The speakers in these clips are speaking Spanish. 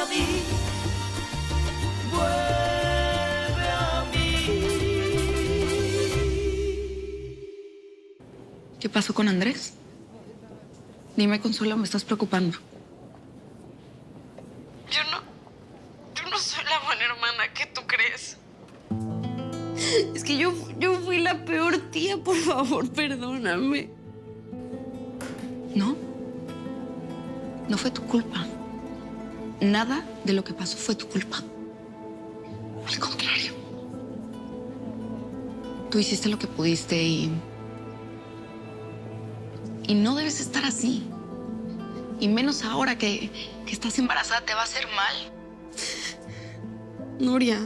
a mí, vuelve a mí. ¿Qué pasó con Andrés? Dime, Consuelo, me estás preocupando. Yo no soy la buena hermana que tú crees. Es que yo fui la peor tía, por favor, perdóname. No. No fue tu culpa. Nada de lo que pasó fue tu culpa. Al contrario. Tú hiciste lo que pudiste y no debes estar así. Y menos ahora que estás embarazada, te va a hacer mal. Nuria,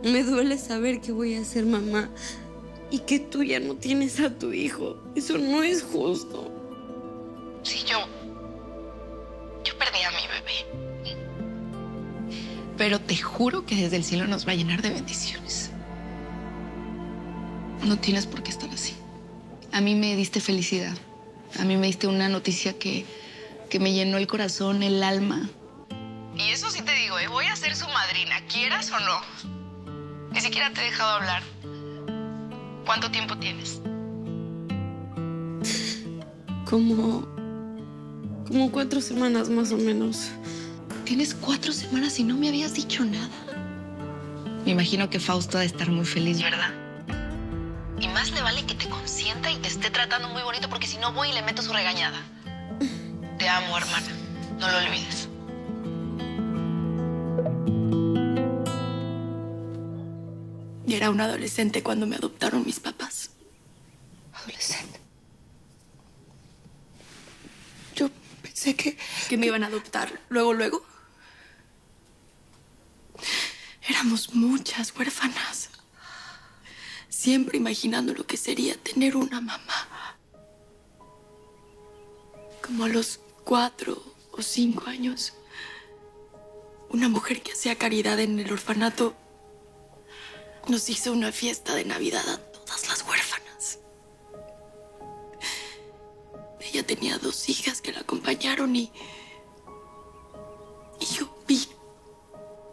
me duele saber que voy a ser mamá y que tú ya no tienes a tu hijo. Eso no es justo. Sí, yo perdí a mi bebé. Pero te juro que desde el cielo nos va a llenar de bendiciones. No tienes por qué estar así. A mí me diste felicidad. A mí me diste una noticia que me llenó el corazón, el alma. Y eso sí te digo, voy a ser su madrina, quieras o no. Ni siquiera te he dejado hablar. ¿Cuánto tiempo tienes? Como 4 semanas más o menos. Tienes 4 semanas y no me habías dicho nada. Me imagino que Fausto ha de estar muy feliz, ¿verdad? Y más le vale que te consienta y te esté tratando muy bonito, porque si no voy y le meto su regañada. Te amo, hermana. No lo olvides. Y era un adolescente cuando me adoptaron mis papás. Adolescente. Yo pensé que me iban a adoptar luego. Éramos muchas huérfanas. Siempre imaginando lo que sería tener una mamá. Como a los 4 o 5 años, una mujer que hacía caridad en el orfanato nos hizo una fiesta de Navidad a todas las huérfanas. Ella tenía 2 hijas que la acompañaron y yo vi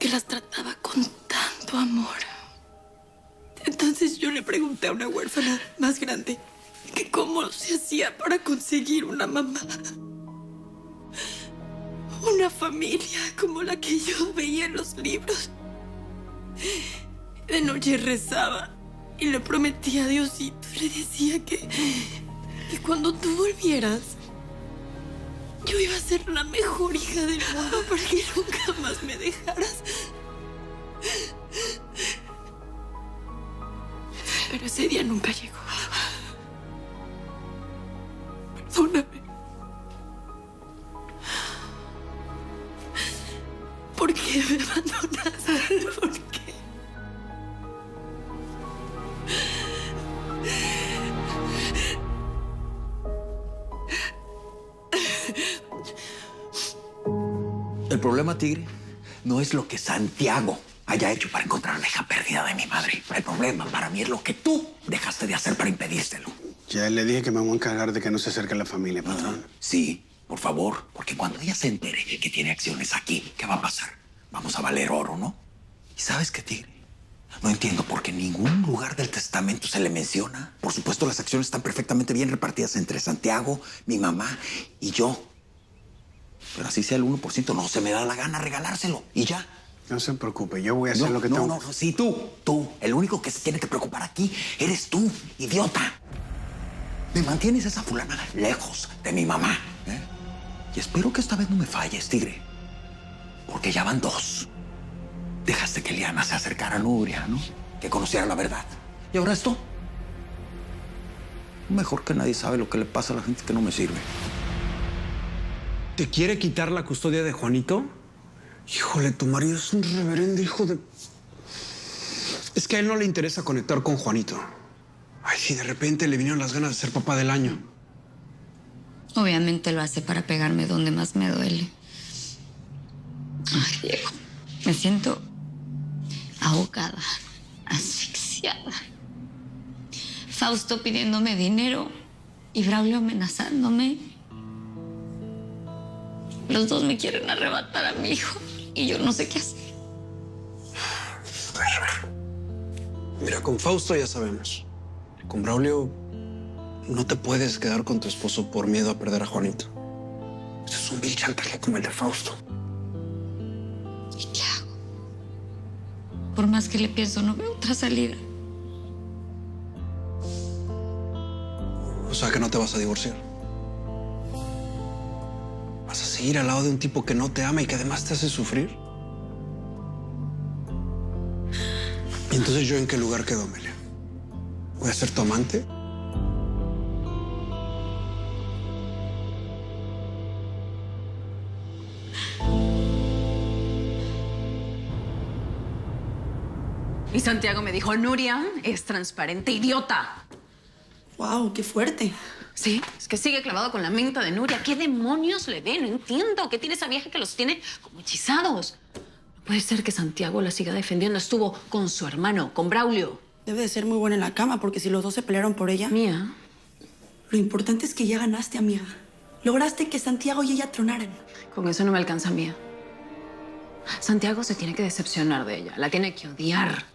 que las trataba con tanto amor. Entonces yo le pregunté a una huérfana más grande que cómo se hacía para conseguir una mamá. Una familia como la que yo veía en los libros. De noche rezaba y le prometía a Diosito, le decía que cuando tú volvieras, yo iba a ser la mejor hija del mundo para que nunca más me dejaras. Pero ese día nunca llegó. Perdóname. ¿Por qué me abandonaste? ¿Por qué? El problema, Tigre, no es lo que Santiago haya hecho para encontrar la hija perdida de mi madre. El problema para mí es lo que tú dejaste de hacer para impedírselo. Ya le dije que me voy a encargar de que no se acerque a la familia, patrón. Sí, por favor, porque cuando ella se entere que tiene acciones aquí, ¿qué va a pasar? Vamos a valer oro, ¿no? ¿Y sabes qué, Tigre? No entiendo por qué en ningún lugar del testamento se le menciona. Por supuesto, las acciones están perfectamente bien repartidas entre Santiago, mi mamá y yo. Pero así sea el 1%, no se me da la gana regalárselo. Y ya. No se preocupe, yo voy a hacer lo que tengo. No, sí, tú. El único que se tiene que preocupar aquí eres tú, idiota. Me mantienes a esa fulana lejos de mi mamá, ¿eh? Y espero que esta vez no me falles, Tigre. Porque ya van 2. Dejaste que Liana se acercara a Nuria, ¿no? Que conociera la verdad. ¿Y ahora esto? Mejor que nadie sabe lo que le pasa a la gente que no me sirve. ¿Te quiere quitar la custodia de Juanito? Híjole, tu marido es un reverendo hijo de... Es que a él no le interesa conectar con Juanito. Ay, si de repente le vinieron las ganas de ser papá del año. Obviamente lo hace para pegarme donde más me duele. Ay, Diego, me siento ahogada, asfixiada. Fausto pidiéndome dinero y Braulio amenazándome. Los dos me quieren arrebatar a mi hijo y yo no sé qué hacer. A ver. Mira, con Fausto ya sabemos. Con Braulio no te puedes quedar con tu esposo por miedo a perder a Juanito. Eso es un vil chantaje como el de Fausto. ¿Y qué hago? Por más que le pienso, no veo otra salida. O sea que no te vas a divorciar. ¿Vas a seguir al lado de un tipo que no te ama y que además te hace sufrir? ¿Y entonces yo en qué lugar quedo, Amelia? ¿Voy a ser tu amante? Y Santiago me dijo, Nuria es transparente, idiota. Wow, qué fuerte. Sí, es que sigue clavado con la menta de Nuria. ¿Qué demonios le ve? No entiendo. ¿Qué tiene esa vieja que los tiene como hechizados? No puede ser que Santiago la siga defendiendo. Estuvo con su hermano, con Braulio. Debe de ser muy buena en la cama, porque si los dos se pelearon por ella... Mía. Lo importante es que ya ganaste, amiga. Lograste que Santiago y ella tronaran. Con eso no me alcanza, Mía. Santiago se tiene que decepcionar de ella. La tiene que odiar.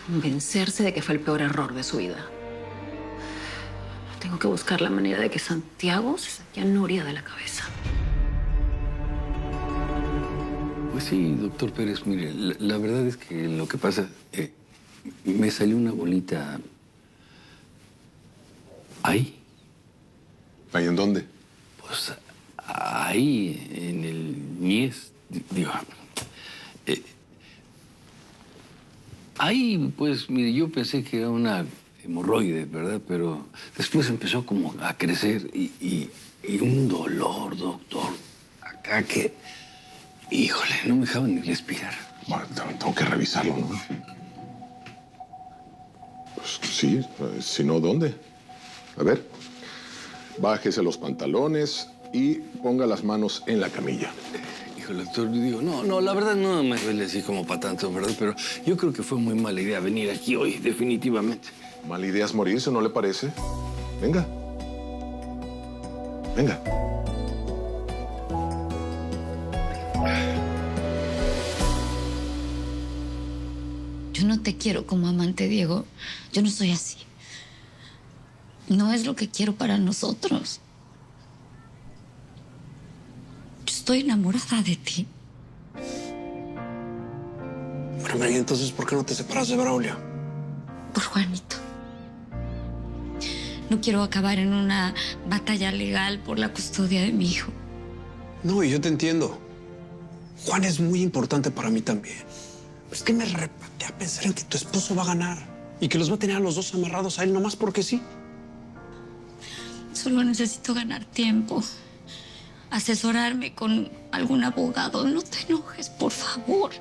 Convencerse de que fue el peor error de su vida. Tengo que buscar la manera de que Santiago se saque a Nuria de la cabeza. Pues sí, doctor Pérez, mire, la verdad es que lo que pasa, me salió una bolita ahí. ¿Ahí en dónde? Pues ahí, en el Niés, digo. Ahí, pues, mire, yo pensé que era una hemorroide, ¿verdad? Pero después empezó como a crecer y un dolor, doctor, acá que, híjole, no me dejaba ni respirar. Bueno, tengo que revisarlo, ¿no? Pues sí, si no, ¿dónde? A ver, bájese los pantalones y ponga las manos en la camilla. Híjole, doctor, digo, no, la verdad no me duele así como para tanto, ¿verdad? Pero yo creo que fue muy mala idea venir aquí hoy, definitivamente. Mala idea es morirse, ¿no le parece? Venga. Venga. Yo no te quiero como amante, Diego. Yo no soy así. No es lo que quiero para nosotros. Yo estoy enamorada de ti. Bueno, María, entonces, ¿por qué no te separas de Braulio? Por Juanito. No quiero acabar en una batalla legal por la custodia de mi hijo. No, y yo te entiendo. Juan es muy importante para mí también. Es que me repatea pensar en que tu esposo va a ganar y que los va a tener a los dos amarrados a él nomás porque sí. Solo necesito ganar tiempo. Asesorarme con algún abogado. No te enojes, por favor.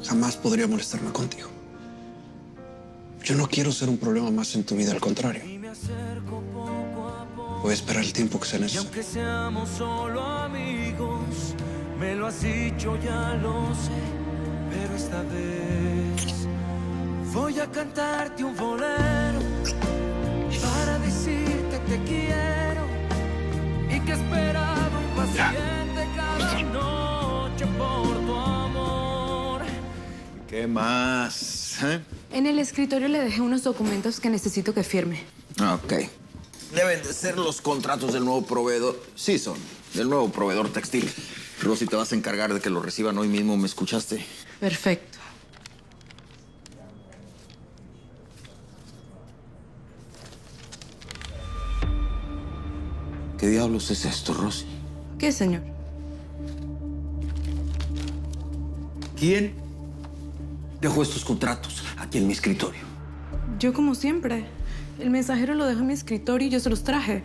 Jamás podría molestarme contigo. Yo no quiero ser un problema más en tu vida, al contrario. Voy a esperar el tiempo que sea necesario. Y aunque seamos solo amigos, me lo has dicho, ya lo sé, pero esta vez voy a cantarte un bolero para decirte te quiero y que he esperado impaciente cada noche por tu amor. ¿Qué más? En el escritorio le dejé unos documentos que necesito que firme. Ok. Deben de ser los contratos del nuevo proveedor. Sí, son. Del nuevo proveedor textil. Rosy, te vas a encargar de que lo reciban hoy mismo, ¿me escuchaste? Perfecto. ¿Qué diablos es esto, Rosy? ¿Qué, señor? ¿Quién dejó estos contratos aquí en mi escritorio? Yo, como siempre. El mensajero lo dejó en mi escritorio y yo se los traje.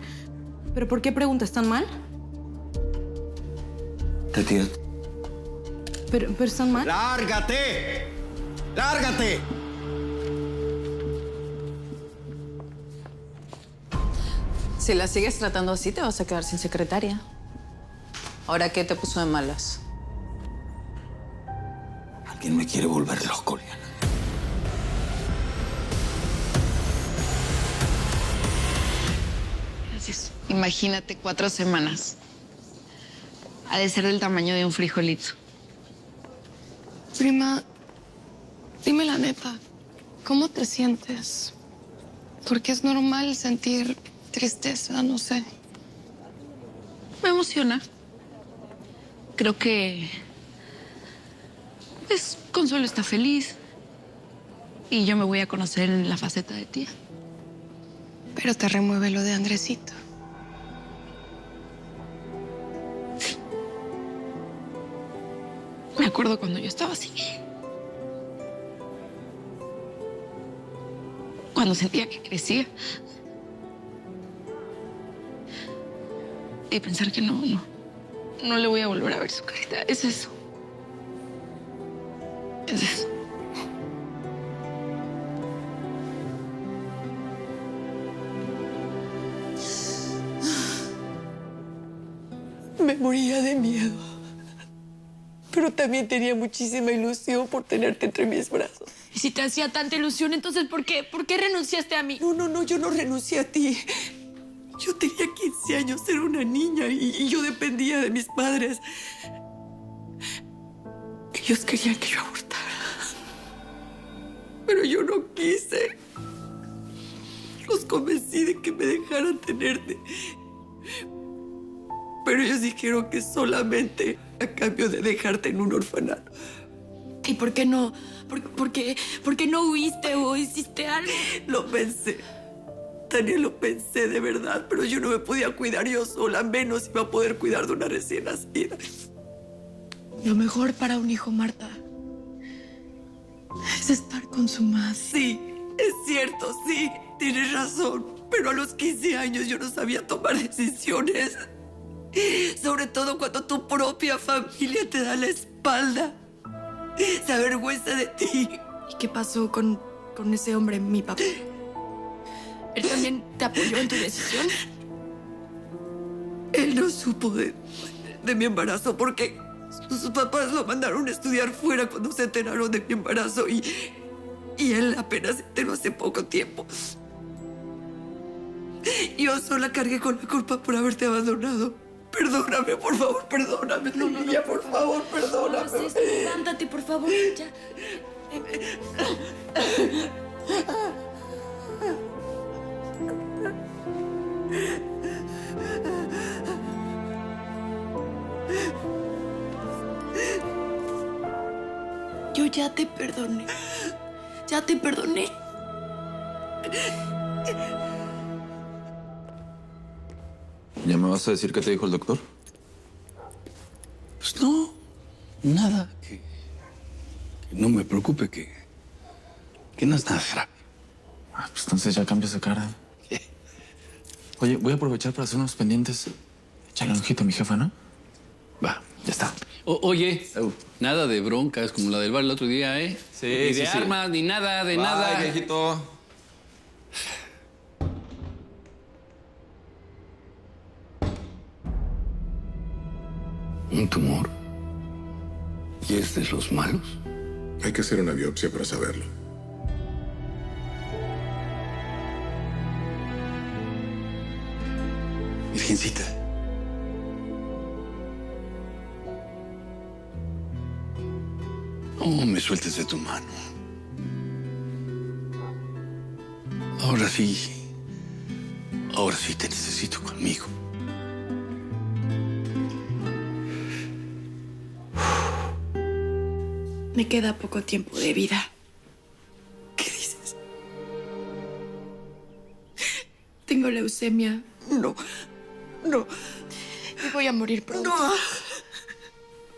¿Pero por qué preguntas tan mal? Retírate. ¿Pero están mal? ¡Lárgate! ¡Lárgate! Si la sigues tratando así, te vas a quedar sin secretaria. ¿Ahora qué te puso de malas? Alguien me quiere volver loco, Liana. Gracias. Y Imagínate 4 semanas. Ha de ser del tamaño de un frijolito. Prima, dime la neta, ¿cómo te sientes? Porque es normal sentir tristeza, no sé. Me emociona. Creo que Consuelo está feliz y yo me voy a conocer en la faceta de tía. Pero te remueve lo de Andresito. Me acuerdo cuando yo estaba así. Cuando sentía que crecía. Y pensar que no le voy a volver a ver su carita. Es eso. Es eso. Me moría de miedo. Pero también tenía muchísima ilusión por tenerte entre mis brazos. Y si te hacía tanta ilusión, entonces ¿por qué renunciaste a mí? No, yo no renuncié a ti. Yo tenía 15 años, era una niña y yo dependía de mis padres. Ellos querían que yo abortara. Pero yo no quise. Los convencí de que me dejaran tenerte. Pero ellos dijeron que solamente a cambio de dejarte en un orfanato. ¿Y por qué no? ¿Por qué no huiste o hiciste algo? Lo pensé. Daniel, lo pensé de verdad, pero yo no me podía cuidar yo sola, menos iba a poder cuidar de una recién nacida. Lo mejor para un hijo, Marta, es estar con su madre. Sí, es cierto, sí, tienes razón. Pero a los 15 años yo no sabía tomar decisiones. Sobre todo cuando tu propia familia te da la espalda. Se avergüenza de ti. ¿Y qué pasó con ese hombre, mi papá? ¿Él también te apoyó en tu decisión? Él no supo de mi embarazo porque sus papás lo mandaron a estudiar fuera cuando se enteraron de mi embarazo y él apenas se enteró hace poco tiempo. Yo sola cargué con la culpa por haberte abandonado. Perdóname, por favor, perdóname. No, niña, por favor, perdóname. No, sí, levántate, por favor, ya. Yo ya te perdoné. Ya te perdoné. ¿Ya me vas a decir qué te dijo el doctor? Pues no, nada. Que no me preocupe, que no es nada grave. Pues entonces ya cambias de cara. Oye, voy a aprovechar para hacer unos pendientes. Échale un ojito a mi jefa, ¿no? Va. Ya está. Oye, nada de broncas como la del bar el otro día, ¿eh? Sí, ni de armas, ni nada, de nada. Ay, viejito. ¿Un tumor? ¿Y es de los malos? Hay que hacer una biopsia para saberlo. Virgencita. No me sueltes de tu mano. Ahora sí te necesito conmigo. Me queda poco tiempo de vida. ¿Qué dices? Tengo leucemia. No. Me voy a morir pronto. No.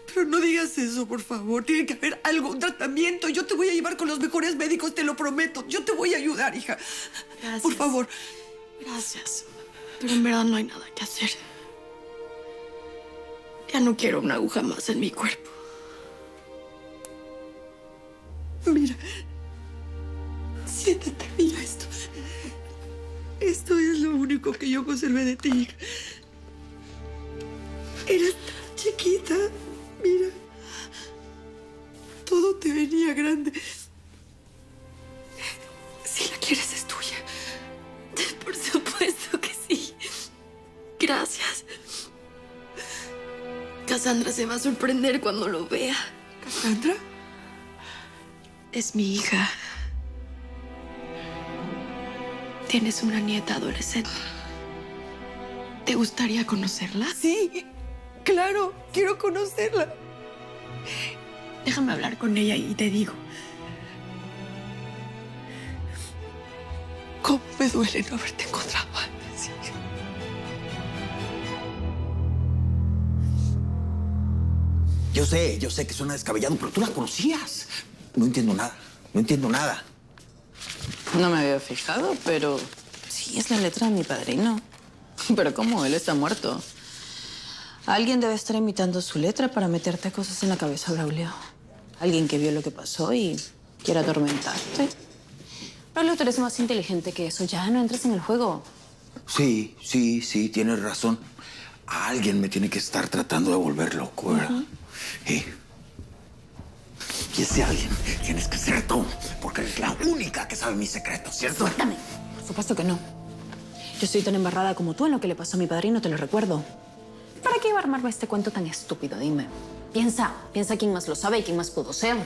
Pero no digas eso, por favor. Tiene que haber algo, un tratamiento. Yo te voy a llevar con los mejores médicos, te lo prometo. Yo te voy a ayudar, hija. Gracias. Por favor. Gracias. Pero en verdad no hay nada que hacer. Ya no quiero una aguja más en mi cuerpo. Mira. Siéntate, mira esto. Esto es lo único que yo conservé de ti, hija. Eras tan chiquita. Mira. Todo te venía grande. Si la quieres, es tuya. Por supuesto que sí. veas. Cassandra se va a sorprender cuando lo vea. ¿Cassandra? Es mi hija. Tienes una nieta adolescente. ¿Te gustaría conocerla? Sí, claro, quiero conocerla. Déjame hablar con ella y te digo. ¿Cómo me duele no haberte encontrado antes, hija? Yo sé que suena descabellado, pero tú la conocías. No entiendo nada, no entiendo nada. No me había fijado, pero sí es la letra de mi padrino. Pero ¿cómo? Él está muerto. Alguien debe estar imitando su letra para meterte cosas en la cabeza, Braulio. Alguien que vio lo que pasó y quiere atormentarte. Braulio, tú eres más inteligente que eso. Ya no entres en el juego. Sí, tienes razón. Alguien me tiene que estar tratando de volver loco, ¿verdad? Y ese alguien tienes que ser tú, porque eres la única que sabe mis secretos, ¿cierto? Suéltame. Por supuesto que no. Yo estoy tan embarrada como tú en lo que le pasó a mi padrino, te lo recuerdo. ¿Para qué iba a armarme este cuento tan estúpido? Dime. Piensa quién más lo sabe y quién más pudo ser.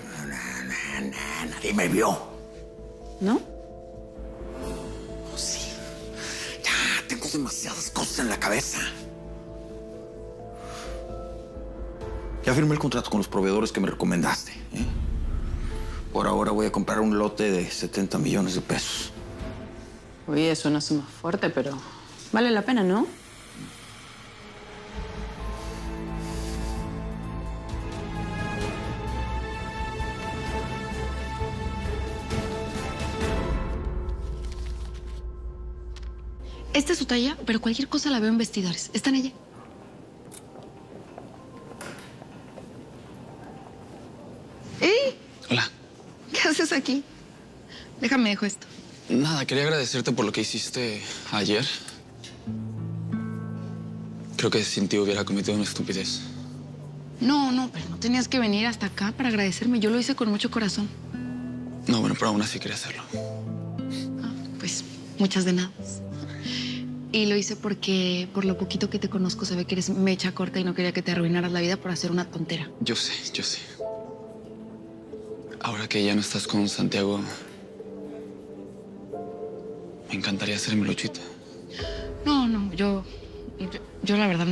Nadie me vio. ¿No? Sí. Ya, tengo demasiadas cosas en la cabeza. Ya firmé el contrato con los proveedores que me recomendaste, ¿eh? Por ahora voy a comprar un lote de 70 millones de pesos. Oye, es una suma fuerte, pero vale la pena, ¿no? Esta es su talla, pero cualquier cosa la veo en vestidores. ¿Está en ella? ¡Ey! Hola. ¿Qué haces aquí? Déjame, dejo esto. Nada, quería agradecerte por lo que hiciste ayer. Creo que sin ti hubiera cometido una estupidez. No, pero no tenías que venir hasta acá para agradecerme. Yo lo hice con mucho corazón. No, bueno, pero aún así quería hacerlo. Pues, muchas de nada. Y lo hice porque, por lo poquito que te conozco, sabía que eres mecha corta y no quería que te arruinaras la vida por hacer una tontera. Yo sé. Ahora que ya no estás con Santiago, me encantaría hacerme luchita. No, yo la verdad,